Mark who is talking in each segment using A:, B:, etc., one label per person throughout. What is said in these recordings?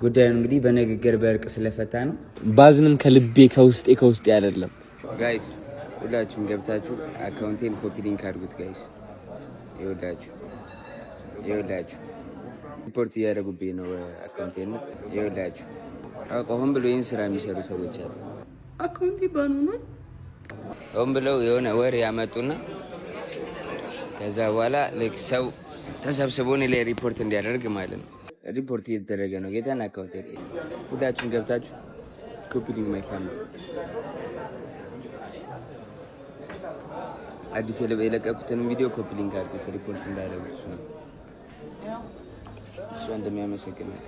A: ጉዳዩን እንግዲህ በንግግር በእርቅ ስለፈታ ነው።
B: ባዝንም ከልቤ ከውስጤ አይደለም።
A: ጋይስ ሁላችሁም ገብታችሁ አካውንቴን ኮፒ ሊንክ አድርጉት ጋይስ። ይኸውላችሁ ሪፖርት እያደረጉብኝ ነው አካውንቴን። ይኸውላችሁ አሁን ብሎ ይህን ስራ የሚሰሩ ሰዎች አሉ።
C: አካውንቴ ባኑኗል
A: አሁን ብለው የሆነ ወሬ ያመጡና ከዛ በኋላ ልክ ሰው ተሰብስቦ እኔ ላይ ሪፖርት እንዲያደርግ ማለት ነው። ሪፖርት እየተደረገ ነው። ጌታን አካውንት ሁላችሁም ገብታችሁ ኮፒ ሊንክ ማይ ፋሚሊ አዲስ የለቀቁትን ቪዲዮ ኮፒ ሊንክ አድርጉት። ሪፖርት እንዳደረጉ እሱ እንደሚያመሰግን ነው።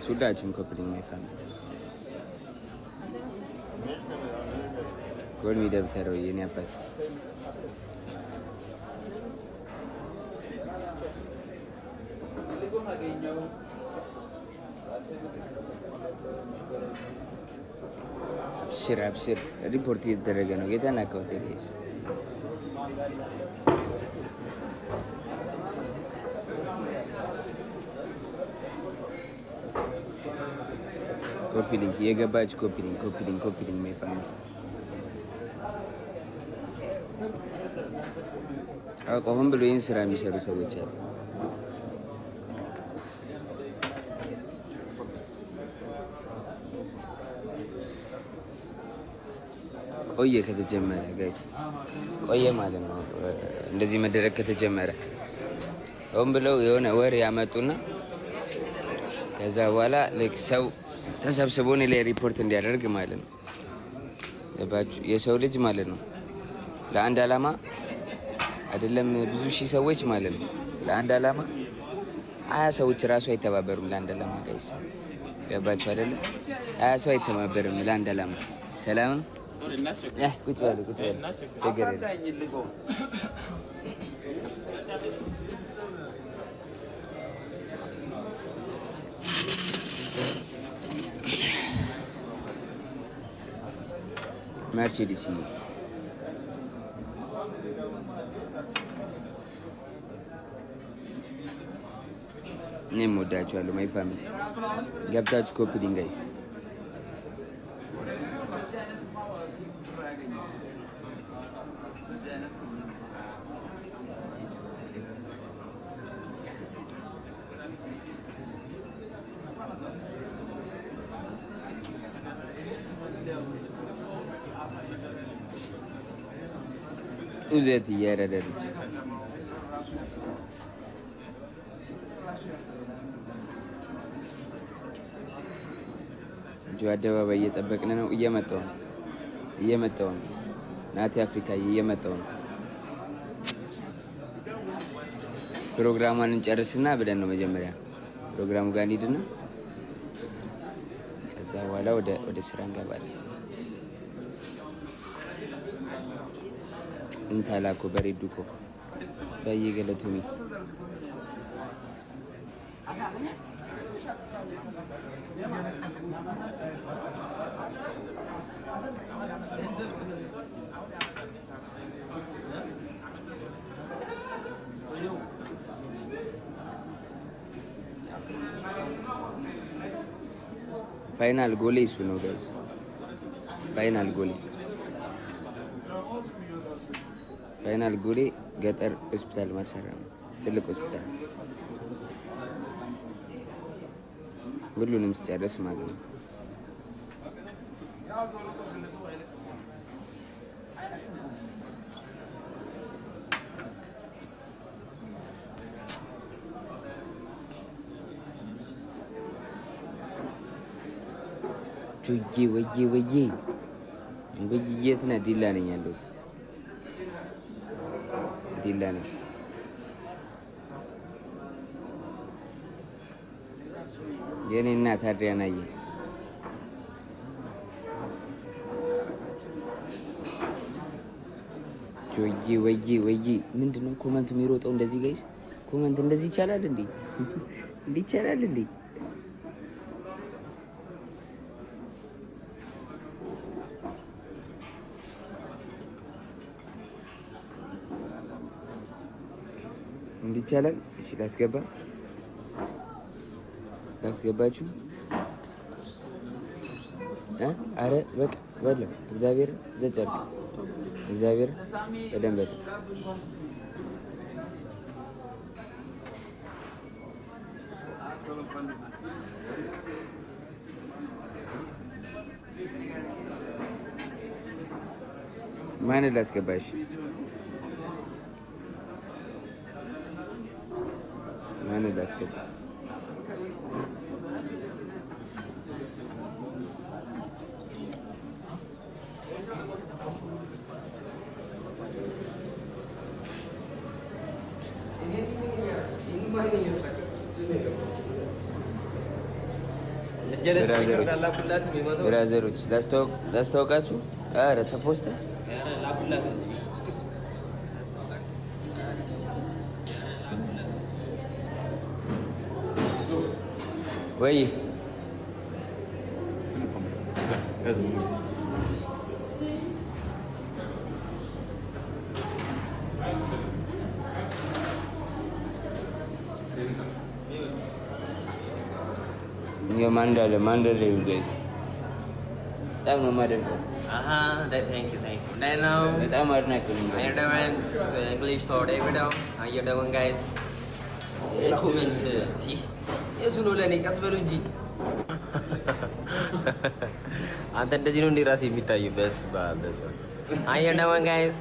A: ሁላችሁም ኮፒ ሊንክ ማይ ፋሚሊ ጎልሚ ደብተረው የኔ አባት አብሽር ሪፖርት እየተደረገ ነው። ጌታን አካውንት ጋይስ ኮፒ ሊንክ የገባች ኮፒ ሊንክ ማይ ፋሚሊ አሁን ብሎ ይህን ስራ የሚሰሩ ሰዎች አሉ። ቆየ ከተጀመረ ጋይስ ቆየ ማለት ነው። እንደዚህ መደረግ ከተጀመረ አሁን ብለው የሆነ ወሬ ያመጡና ከዛ በኋላ ልክ ሰው ተሰብስቦ እኔ ላይ ሪፖርት እንዲያደርግ ማለት ነው። የሰው ልጅ ማለት ነው ለአንድ አላማ አይደለም ብዙ ሺህ ሰዎች ማለት ነው። ለአንድ አላማ 20 ሰዎች ራሱ አይተባበሩም ለአንድ አላማ ጋይስ። ገባችሁ አይደለ? 20 ሰው አይተባበርም ለአንድ አላማ። ሰላም ቁጭ በሉ ችግር የለም። መርሴዲስ እኔም ወዳችኋለሁ ማይ ፋሚሊ። ገብታችሁ ኮፒ ሊንክ ጋይስ። ጡዘት እያረደች አደባባይ እየጠበቅን ነው። እየመጣሁ ነው። ናቲ አፍሪካ እየመጣሁ ነው። ፕሮግራሟን እንጨርስና ብለን ነው መጀመሪያ ፕሮግራሙ ጋር እንሂድና ከዛ በኋላ ወደ ስራ እንገባለን። እንታላኮ በሬዱኮ በየገለቱሚ ፋይናል ጎሌ እሱ ነው ጋይስ። ፋይናል ጎሌ ገጠር ሆስፒታል ማሰራ ነው። ትልቅ ሆስፒታል ሁሉንም ስጨርስ ማለት ነው። ወዬ የት ነህ? ዲላ ነኝ ያለሁት። ዲላ ነው። የኔ እናት አድሪያናዬ ወዬ ምንድነው ኮመንት የሚሮጠው እንደዚህ ጋይስ? ኮመንት እንደዚህ ይቻላል እንዴ? ይቻላል እንዴ? እንዲቻላል። እሺ ላስገባችሁ። አረ በቃ በለው እግዚአብሔር ዘጨርቅ እግዚአብሔር በደንብ ማን ላስገባሽ? ማን ላስገባ? ብራዘሮች ላስተዋውቃችሁ። ኧረ ተፖስተ ወይ ማንዳለ ጋይስ በጣም ነው የማደንቀው።
D: Thank you. Now,
A: በጣም አድናቂ ነኝ።
D: I am doing English today video. How you doing, guys? Comment T. የቱ ነው ለኔ ቀስ በሉ እንጂ አንተ እንደዚህ ነው እንዴ ራስ የሚታዩ በስ How you doing, guys?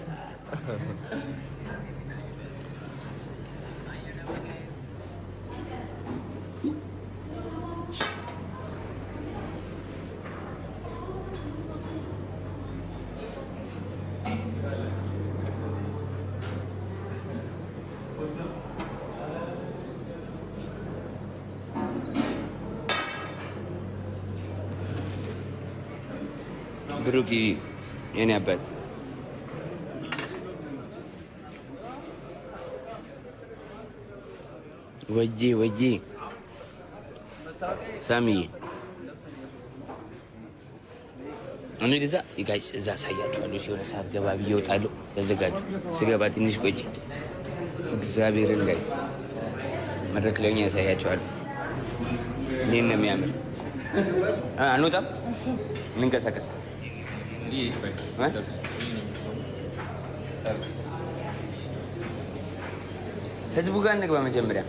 A: ብሩክ የኔ አባት ወጂ ሳሚ እኔ ጋይስ እዛ ሳያችኋለሁ። የሆነ ሰዓት ገባ ብዬ እወጣለሁ። ተዘጋጁ። ስገባ ትንሽ ቆይ እግዚአብሔርን ጋይስ መድረክ ላይ ያሳያችኋለሁ። እኔን ነው የሚያምር። አንወጣም እንንቀሳቀስ። ህዝቡ ጋር እንግባ መጀመሪያ።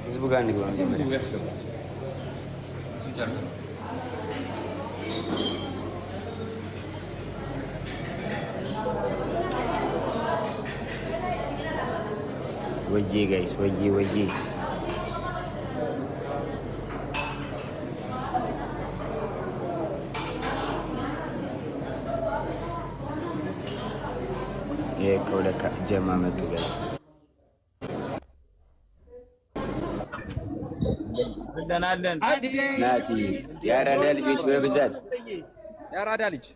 A: ህዝቡ ጋር እንግባ መጀመሪያ። ወዬ ጋይስ ወዬ የከውለካ ጀማ መጡ ጋይስ። ናቲ የአራዳ ልጆች በብዛት
E: የአራዳ ልጅ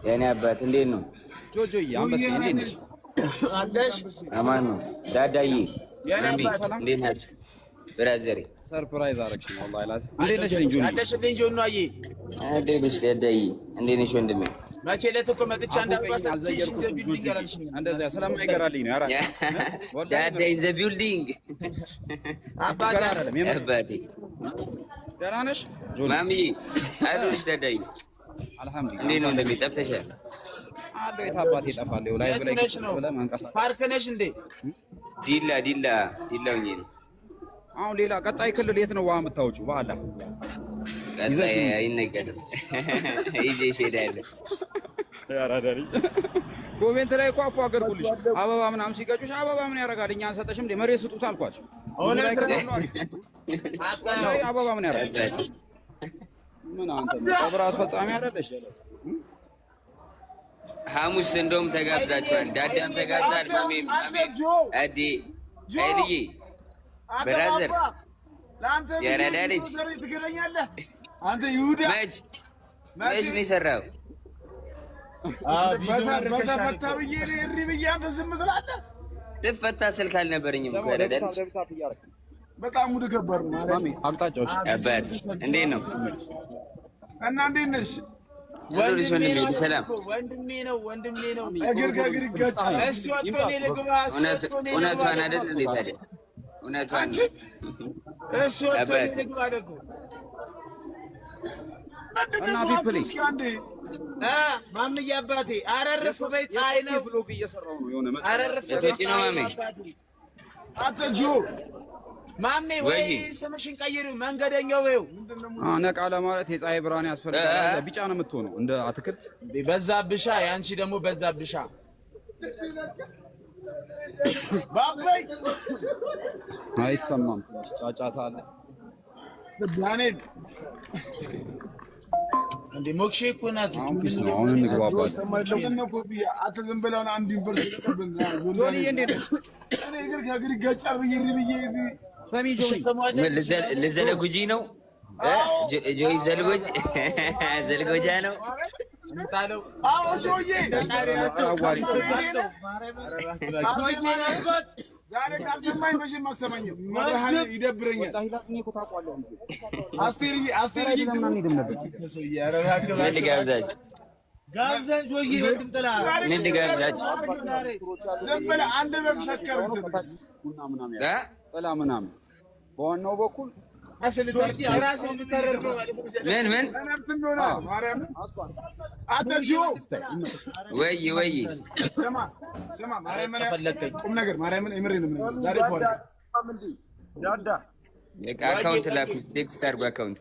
A: የኔ አባት እንዴት ነው?
E: ጆጆዬ አንበሳ እንዴት ነሽ?
A: አማን ነው። ዳዳዬ እንዴት ናችሁ? ብራዘሬ
E: ሰርፕራይዝ አደረግሽኝ ወላሂ ላዚ እንዴት ነሽ? ልንጆ
F: አለሽልኝ ጆኖ አዬ
A: እንዴት ነሽ? ዳዳዬ እንዴት ነሽ ወንድሜ?
F: መቼ ዕለት እኮ መጥቻ እንዳልኳት
E: አልዘየርኩትም ጆጆ እንደዛ ስለማይገራልኝ ነው። ያራ
A: ዳዳ ኢን ዘ ቢልዲንግ
E: አባቴ ደህና ነሽ?
A: ማሚ አሉሽ? ዳዳዬ
E: አልሐምዱሊላህ
A: እንዴት ነው እንደምን ጠፍተሻል?
E: አሎ የት አባቴ እጠፋለሁ? ላይ ብለህ ብለህ መንቀሳቀስ
F: ፓርክ ነሽ እንዴ?
A: ዲላውኝ ነው።
E: አሁን ሌላ ቀጣይ ክልል የት ነው ውሃ የምታወጪው? በኋላ
A: ቀጣይ አይነገርም። ይዤሽ እሄዳለሁ።
E: ያራዳሪ ኮሜንት ላይ እኮ አፉ አገርኩልሽ አበባ ምናምን ሲገጩሽ አበባ ምን ያደርጋል? እኛ አንሰጠሽም እንደ መሬት ስጡት አልኳቸው።
F: አሁን
E: ላይ ከሆነ አበባ ምን ያደርጋል? ምን አንተ ቀብር አስፈጻሚ አይደለሽ?
A: ሐሙስ እንደውም ተጋብዛችኋል። ዳዳም ተጋብዛል። ማሜም አዲ አይልዬ ብራዘር የአራዳ ልጅ
F: አንተ ይሁዳ
A: መች ነው የሰራው?
F: በተፈታ ብዬ እሪ ብዬ አንተ ዝም ትላለህ?
A: ትፈታ ስልክ አልነበረኝም እኮ ያረዳ ልጅ።
F: በጣም ሙድ ከበር ነው
E: ማሚ አቅጣጫዎች
A: አባት እንዴት ነው?
F: እና እንዴት ነሽ?
A: ወንድሜ
F: ነው እግር ከእግር ይጋጫል። እሱ ወጥቶ እኔ ልግባ፣
A: እውነቷን አይደል እንዴ ታዲያ? እውነቷን
F: እሱ ወጥቶ እኔ ልግባ ደግሞ
E: እና ቢፕሊስ
F: ማምዬ አባቴ አረርፍ በይ። ፀሐይ ነው
E: ብሎግ እየሰራው ነው የሆነ መጣ
F: አረርፍ
A: በይ ነው ማሜ።
F: አትጁ ማሜ ወይ ስምሽን ቀይሪው፣ መንገደኛው በይው።
E: ነቃ ለማለት የፀሐይ ብርሃን ያስፈልጋል። ቢጫ ነው የምትሆነው እንደ አትክልት
F: በዛብሻ። ያንቺ ደግሞ በዛብሻ። ባባይ
E: አይሰማም፣ ጫጫታ አለ።
F: ዳንኤል እንዴ ሞክሼ እኮ ናት።
E: አሁን እንግባባለን።
F: አንተ ዝም ብለህ አንድ ዩኒቨርሲቲ ተቀበልና
E: ጆኒ እንዴት ነህ?
F: እኔ እግር ከእግር ይጋጫል ብዬ
E: ሰሚ ጆኒ
A: ልዘለጉጂ ነው ጆይ ዘልጎጃ ነው
F: ምታለው። አዎ ጆዬ ዛሬ ካልሰማኝ መቼም አትሰማኝም። መድኃኒት ይደብረኛል። አስቴር
D: ጋብዘን ጆዬ ወንድም ጥላ
A: ምን ጋብዛችሁ
F: ዝም ብለህ አንድ በግ ሸከር
E: ጥላ ምናምን በዋናው በኩል
A: ምን ወይ
F: ስማ ማርያምን ቁም ነገር ማርያምን የምሬን ነው። ዛሬ ዳዳ
A: አካውንት ላኩ፣ ቴክስት አድርጉ አካውንት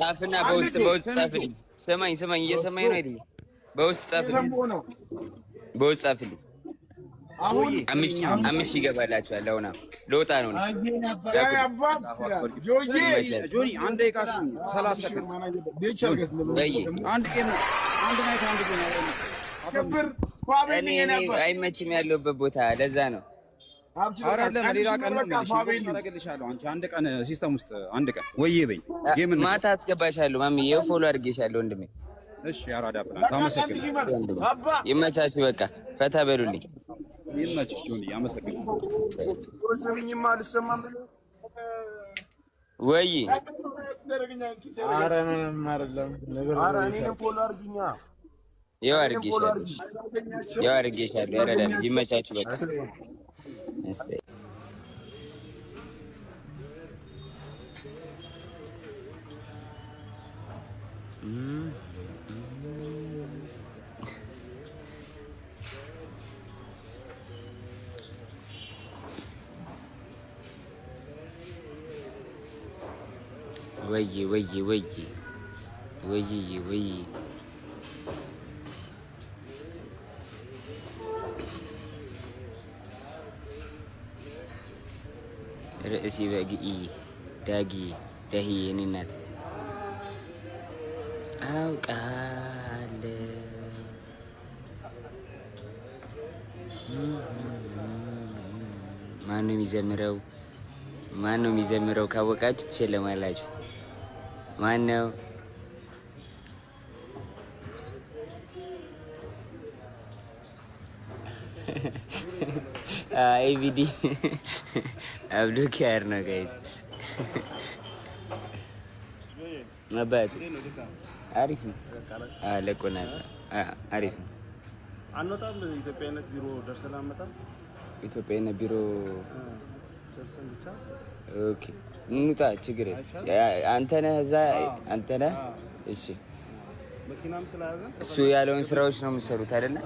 A: ጻፍና በውስጥ ጻፍልኝ። ስማኝ እየሰማኝ ነው አይደል? በውስጥ ጻፍልኝ፣ በውስጥ ጻፍልኝ። አምስት ይገባላችኋል። አሁን ልወጣ ነው።
E: ጆኒ አንድ ደቂቃ 30 ሰከንድ
A: አይመችም ያለሁበት ቦታ ለዛ ነው።
E: ሌላ ቀን አደርግልሻለሁ። አንቺ አንድ ቀን ሲስተም ውስጥ አንድ ቀን ወይዬ በይ።
A: ማታ አስገባሻለሁ። ማሚዬ ፎሎ አድርጌሻለሁ ወንድሜ።
E: እሺ አራዳ ብላን ታመሰግናለሁ።
A: ይመቻችሁ። በቃ ፈታ በሉልኝ።
E: ይመችሽ ጆኒ፣ አመሰግናለሁ።
A: ወይ
F: ኧረ ምንም አይደለም ነገር
A: ያው አድርጌሻለሁ። ያረዳል። ይመቻችሁ። በቃ እስቲ ወይ ርዕሲ በግኢ ዳጊ ደሂ የኔ እናት አውቃለሁ። ማነው የሚዘምረው? ካወቃችሁ ትሸለማላችሁ። ማነው? ኤቪዲ አብዱኪያር ነው ጋይስ። መባት አሪፍ ነው። ለቆናል። አሪፍ ነው።
G: አንወጣም። ኢትዮጵያዊነት ቢሮ ደርሰን አንመጣም።
A: ኢትዮጵያዊነት ቢሮ
G: ደርሰን ብቻ
A: ኦኬ እንውጣ። ችግር አንተ ነህ እዛ፣ አንተ ነህ። እሺ
G: መኪናም ስለያዘ
A: እሱ ያለውን ስራዎች ነው የምትሰሩት አይደለ?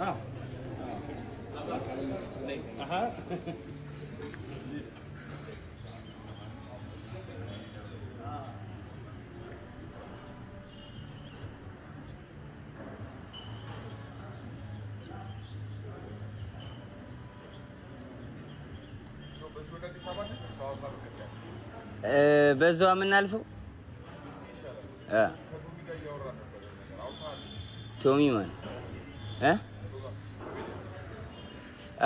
A: በዛው የምናልፈው ቶሚ ማን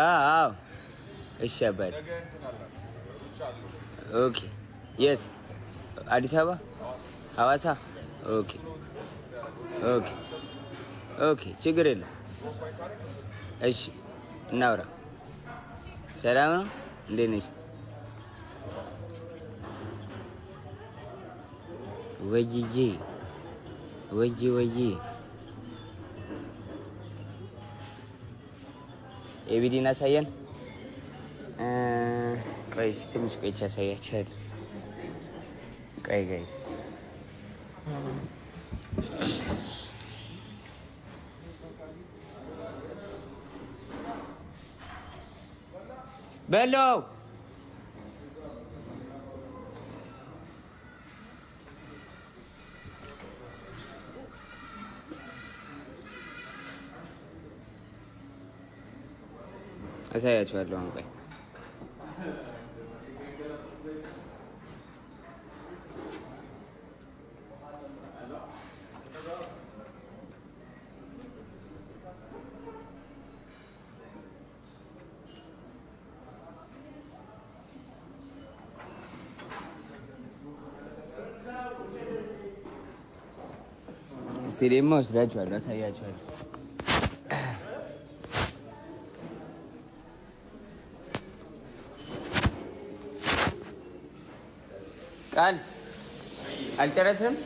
A: አዎ እሺ አባይ ኦኬ የት አዲስ አበባ ሐዋሳ ኦኬ ችግር የለም እሺ እናውራ ሰላም ነው እንዴት ነሽ ወይዬ ኤቢዲን አሳየን። ቆይ ትንሽ ቆይቼ አሳያችኋለሁ። ቆይ ጋይስ በለው አሳያችኋለሁ። አሁን ቆይ ስቴዲየም ወስዳችኋለሁ፣ አሳያችኋለሁ። ቃል አልጨረስንም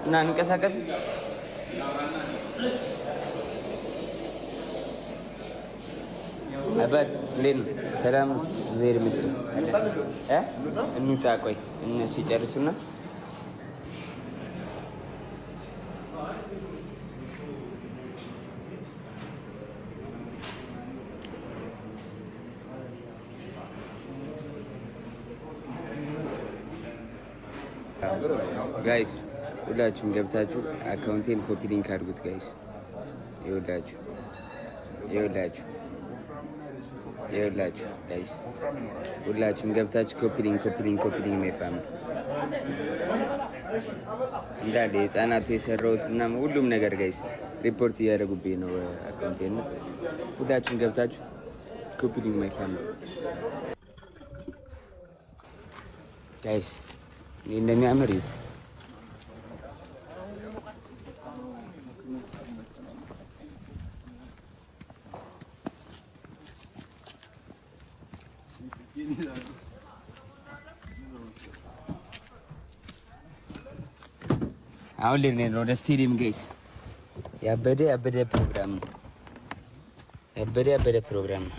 A: እና እንቀሳቀስም። አባት እንዴት ነው? ሰላም ነው? እግዚአብሔር ይመስገን። እንውጣ። ቆይ እነሱ ይጨርሱና ጋይስ ሁላችሁም ገብታችሁ አካውንቴን ኮፒ ሊንክ አድርጉት ጋይስ። ይኸውላችሁ ጋይስ ሁላችሁም ገብታችሁ ኮፒ ሊንክ ማይ ፋሚሊ እንዳለ የህፃናቱ የሰራሁት ምናምን ሁሉም ነገር ጋይስ ሪፖርት እያደረጉብኝ ነው አካውንቴን። ሁላችሁም ገብታችሁ ኮፒ ሊንክ ማይ ፋሚሊ ጋይስ እንደሚያምር ይት አሁን ልንሄድ ነው ወደ ስቴዲየም ጋይስ። ያበደ ፕሮግራም ነው። ያበደ ፕሮግራም ነው።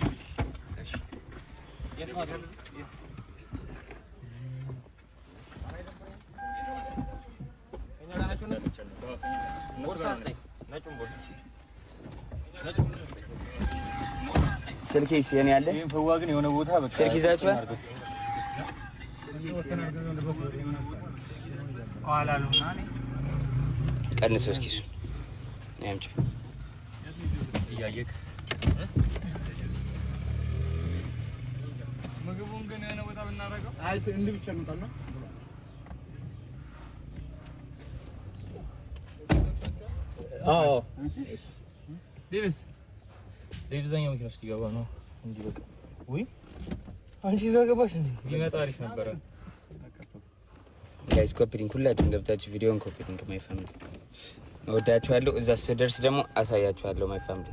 A: ስልኬስ የኔ ያለ ፈዋ ግን የሆነ ቦታ በቃ ስልክ ይዛችኋል? ቀንሰው እስኪ እሱ ያምጪ እያየክ ምግቡን ግን የሆነ ቦታ ብናረጋው አይት እንዲህ ብቻ ነው ታና አዎ ዴቪስ ዛኛው መኪና ውስጥ ይገባ ነው እንጂ በቃ ወይ አንቺ እዛ ገባሽ እንዴ? ቢመጣ አሪፍ ነበረ። ጋይስ ኮፒ ሊንክ ሁላችሁም ገብታችሁ ቪዲዮን ኮፒ ሊንክ ማይ ፋሚሊ እወዳችኋለሁ። እዛ ስደርስ ደግሞ አሳያችኋለሁ ማይ ፋሚሊ